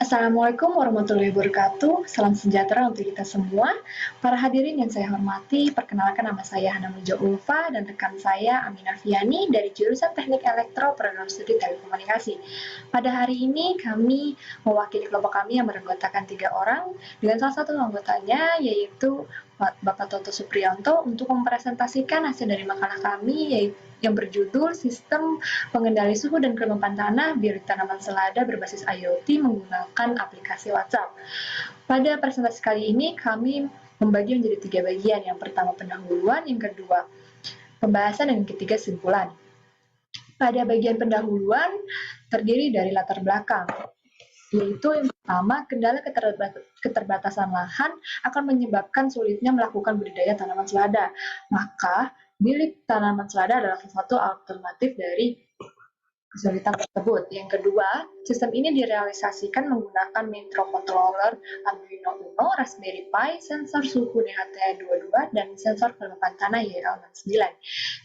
Assalamualaikum warahmatullahi wabarakatuh. Salam sejahtera untuk kita semua. Para hadirin yang saya hormati, perkenalkan nama saya Hana Muja Ulfa dan rekan saya Aminah Fiani dari jurusan Teknik Elektro Program Studi Telekomunikasi. Pada hari ini kami mewakili kelompok kami yang beranggotakan 3 orang dengan salah satu anggotanya yaitu Bapak Toto Supriyanto untuk mempresentasikan hasil dari makalah kami yaitu yang berjudul Sistem Pengendali Suhu dan Kelembapan Tanah Bilik Tanaman Selada Berbasis IoT Menggunakan Aplikasi WhatsApp. Pada presentasi kali ini kami membagi menjadi 3 bagian. Yang pertama pendahuluan, yang kedua pembahasan, dan yang ketiga simpulan. Pada bagian pendahuluan terdiri dari latar belakang, yaitu yang pertama, kendala keterbatasan lahan akan menyebabkan sulitnya melakukan budidaya tanaman selada. Maka, bilik tanaman selada adalah salah satu alternatif dari kesulitan tersebut. Yang kedua, sistem ini direalisasikan menggunakan microcontroller Arduino Uno, Raspberry Pi, sensor suhu DHT22, dan sensor kelembapan tanah YL69.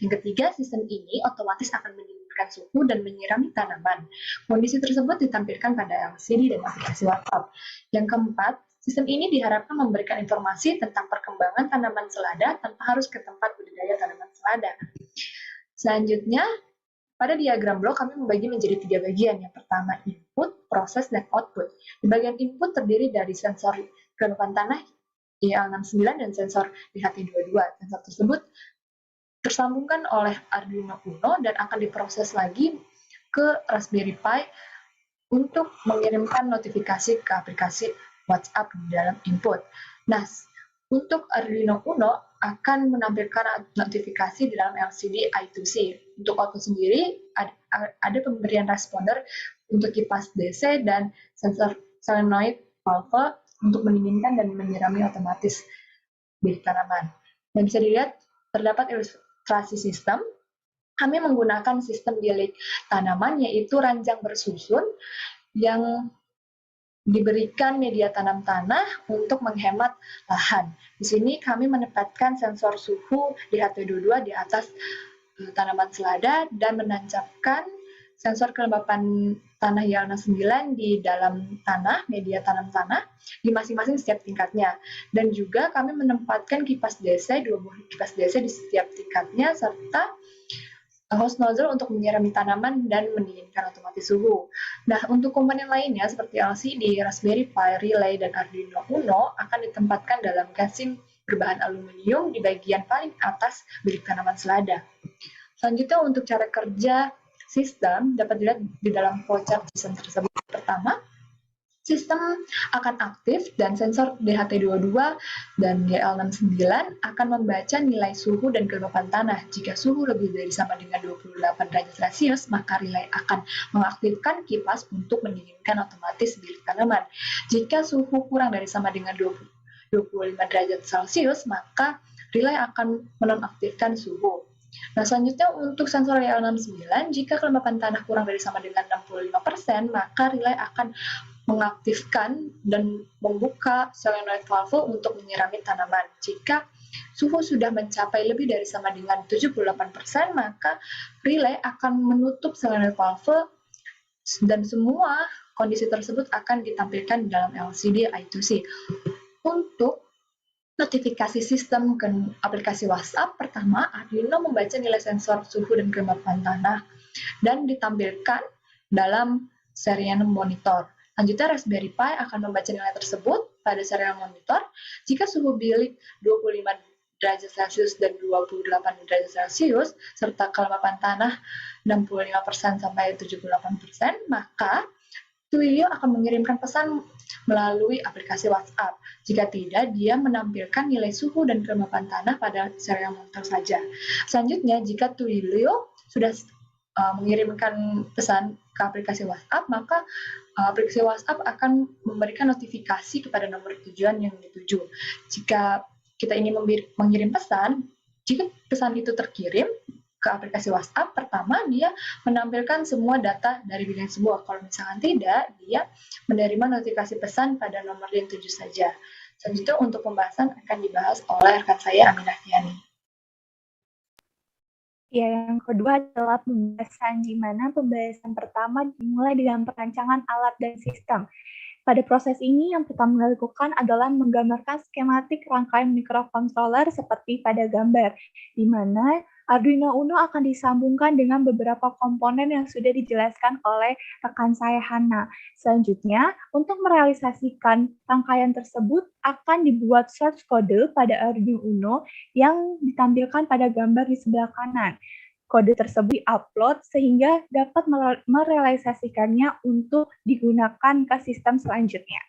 Yang ketiga, sistem ini otomatis akan mendinginkan suhu dan menyirami tanaman. Kondisi tersebut ditampilkan pada LCD dan aplikasi WhatsApp. Yang keempat, sistem ini diharapkan memberikan informasi tentang perkembangan tanaman selada tanpa harus ke tempat budidaya tanaman selada. Selanjutnya, pada diagram blok kami membagi menjadi 3 bagian. Yang pertama input, proses, dan output. Di bagian input terdiri dari sensor kelembapan tanah IL69 dan sensor DHT22. Sensor tersebut tersambungkan oleh Arduino Uno dan akan diproses lagi ke Raspberry Pi untuk mengirimkan notifikasi ke aplikasi WhatsApp di dalam input. Nah, untuk Arduino Uno akan menampilkan notifikasi di dalam LCD I2C. Untuk output sendiri, ada pemberian responder untuk kipas DC dan sensor solenoid valve untuk mendinginkan dan menyirami otomatis bilik tanaman. Dan bisa dilihat, terdapat ilustrasi sistem. Kami menggunakan sistem bilik tanaman, yaitu ranjang bersusun yang diberikan media tanam tanah untuk menghemat lahan. Di sini kami menempatkan sensor suhu DHT22 di atas tanaman selada dan menancapkan sensor kelembapan tanah YL69 di dalam tanah, media tanam tanah, di masing-masing setiap tingkatnya. Dan juga kami menempatkan kipas DC, 2 buah kipas DC di setiap tingkatnya, serta hose nozzle untuk menyirami tanaman dan mendinginkan otomatis suhu. Nah, untuk komponen lainnya seperti LCD, Raspberry Pi, relay, dan Arduino Uno akan ditempatkan dalam casing berbahan aluminium di bagian paling atas bilik tanaman selada. Selanjutnya, untuk cara kerja sistem dapat dilihat di dalam flowchart sistem tersebut. Pertama, sistem akan aktif dan sensor DHT22 dan YL69 akan membaca nilai suhu dan kelembapan tanah. Jika suhu lebih dari sama dengan 28 derajat Celcius, maka relay akan mengaktifkan kipas untuk mendinginkan otomatis bilik tanaman. Jika suhu kurang dari sama dengan 25 derajat Celcius, maka relay akan menonaktifkan suhu. Nah, selanjutnya untuk sensor YL69, jika kelembapan tanah kurang dari sama dengan 65%, maka relay akan mengaktifkan dan membuka solenoid valve untuk menyirami tanaman. Jika suhu sudah mencapai lebih dari sama dengan 78%, maka relay akan menutup solenoid valve dan semua kondisi tersebut akan ditampilkan dalam LCD I2C. Untuk notifikasi sistem ke aplikasi WhatsApp, pertama Arduino membaca nilai sensor suhu dan kelembapan tanah dan ditampilkan dalam serial monitor. Selanjutnya, Raspberry Pi akan membaca nilai tersebut pada serial monitor. Jika suhu bilik 25 derajat Celcius dan 28 derajat Celcius, serta kelembapan tanah 65% sampai 78%, maka Twilio akan mengirimkan pesan melalui aplikasi WhatsApp. Jika tidak, dia menampilkan nilai suhu dan kelembapan tanah pada serial monitor saja. Selanjutnya, jika Twilio sudah mengirimkan pesan ke aplikasi WhatsApp, maka aplikasi WhatsApp akan memberikan notifikasi kepada nomor tujuan yang dituju. Jika kita ingin mengirim pesan, jika pesan itu terkirim ke aplikasi WhatsApp, pertama dia menampilkan semua data dari bilik tersebut. Kalau misalkan tidak, dia menerima notifikasi pesan pada nomor yang dituju saja. Selanjutnya untuk pembahasan akan dibahas oleh rekan saya Aminah Fiani. Ya, yang kedua adalah pembahasan, di mana pembahasan pertama dimulai dengan perancangan alat dan sistem. Pada proses ini, yang pertama dilakukan adalah menggambarkan skematik rangkaian mikrokontroler seperti pada gambar, di mana Arduino Uno akan disambungkan dengan beberapa komponen yang sudah dijelaskan oleh rekan saya, Hana. Selanjutnya, untuk merealisasikan rangkaian tersebut, akan dibuat source code pada Arduino Uno yang ditampilkan pada gambar di sebelah kanan. Kode tersebut di-upload sehingga dapat merealisasikannya untuk digunakan ke sistem selanjutnya.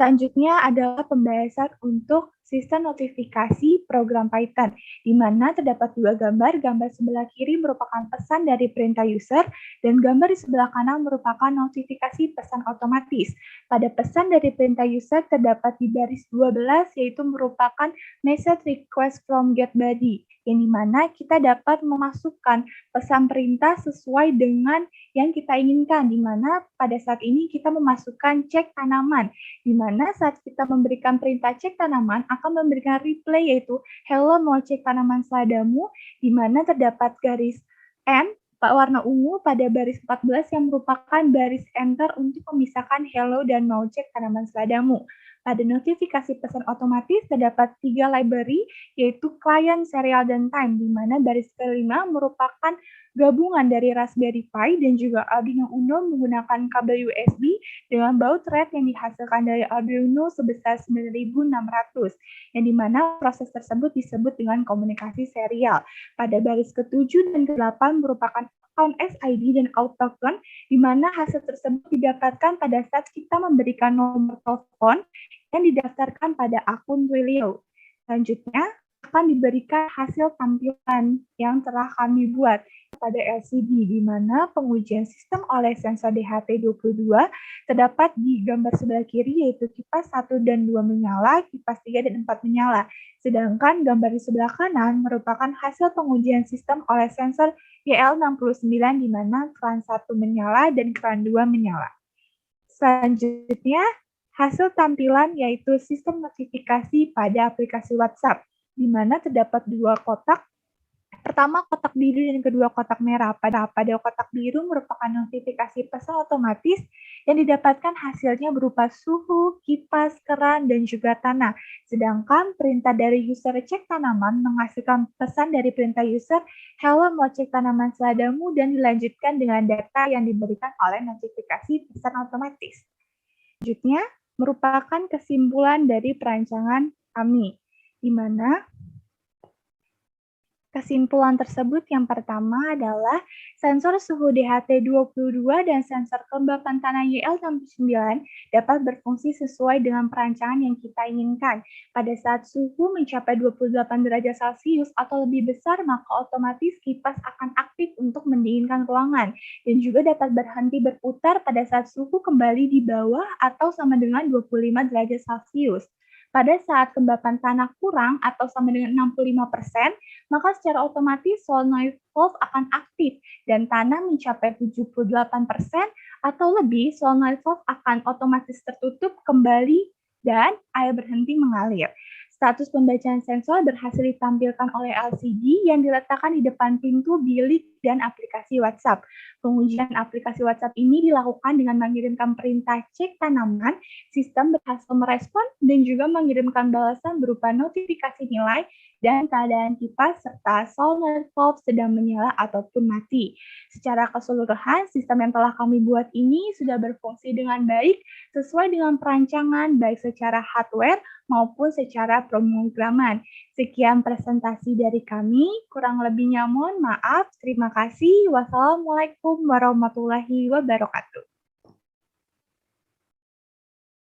Selanjutnya adalah pembahasan untuk sistem notifikasi program Python, di mana terdapat dua gambar. Gambar sebelah kiri merupakan pesan dari perintah user, dan gambar di sebelah kanan merupakan notifikasi pesan otomatis. Pada pesan dari perintah user terdapat di baris 12, yaitu merupakan message request from getBuddy, yang dimana kita dapat memasukkan pesan perintah sesuai dengan yang kita inginkan, di mana pada saat ini kita memasukkan cek tanaman, di mana saat kita memberikan perintah cek tanaman akan memberikan replay, yaitu hello mau cek tanaman seladamu, di mana terdapat garis N warna ungu pada baris 14 yang merupakan baris enter untuk memisahkan hello dan mau cek tanaman seladamu. Pada notifikasi pesan otomatis terdapat 3 library, yaitu client, serial, dan time, di mana baris kelima merupakan gabungan dari Raspberry Pi dan juga Arduino Uno menggunakan kabel USB dengan baud rate yang dihasilkan dari Arduino sebesar 9600, yang dimana proses tersebut disebut dengan komunikasi serial. Pada baris ke-7 dan ke-8 merupakan account SID dan out token, di mana hasil tersebut didapatkan pada saat kita memberikan nomor telepon yang didaftarkan pada akun Twilio. Selanjutnya akan diberikan hasil tampilan yang telah kami buat pada LCD, di mana pengujian sistem oleh sensor DHT22 terdapat di gambar sebelah kiri, yaitu kipas 1 dan 2 menyala, kipas 3 dan 4 menyala. Sedangkan gambar di sebelah kanan merupakan hasil pengujian sistem oleh sensor YL69, di mana keran 1 menyala dan keran 2 menyala. Selanjutnya, hasil tampilan yaitu sistem notifikasi pada aplikasi WhatsApp, di mana terdapat dua kotak. Pertama kotak biru dan kedua kotak merah. Pada kotak biru merupakan notifikasi pesan otomatis yang didapatkan hasilnya berupa suhu, kipas, keran, dan juga tanah. Sedangkan perintah dari user cek tanaman menghasilkan pesan dari perintah user, hello mau cek tanaman seladamu, dan dilanjutkan dengan data yang diberikan oleh notifikasi pesan otomatis. Selanjutnya merupakan kesimpulan dari perancangan kami, di mana kesimpulan tersebut yang pertama adalah sensor suhu DHT22 dan sensor kelembapan tanah YL69 dapat berfungsi sesuai dengan perancangan yang kita inginkan. Pada saat suhu mencapai 28 derajat Celcius atau lebih besar, maka otomatis kipas akan aktif untuk mendinginkan ruangan, dan juga dapat berhenti berputar pada saat suhu kembali di bawah atau sama dengan 25 derajat Celcius. Pada saat kelembapan tanah kurang atau sama dengan 65%, maka secara otomatis solenoid valve akan aktif dan tanah mencapai 78% atau lebih, solenoid valve akan otomatis tertutup kembali dan air berhenti mengalir. Status pembacaan sensor berhasil ditampilkan oleh LCD yang diletakkan di depan pintu bilik dan aplikasi WhatsApp. Pengujian aplikasi WhatsApp ini dilakukan dengan mengirimkan perintah cek tanaman, sistem berhasil merespon dan juga mengirimkan balasan berupa notifikasi nilai dan keadaan kipas serta solenoid valve sedang menyala ataupun mati. Secara keseluruhan, sistem yang telah kami buat ini sudah berfungsi dengan baik sesuai dengan perancangan baik secara hardware maupun secara pemrograman. Sekian presentasi dari kami, kurang lebihnya mohon maaf. Terima kasih. Wassalamualaikum warahmatullahi wabarakatuh.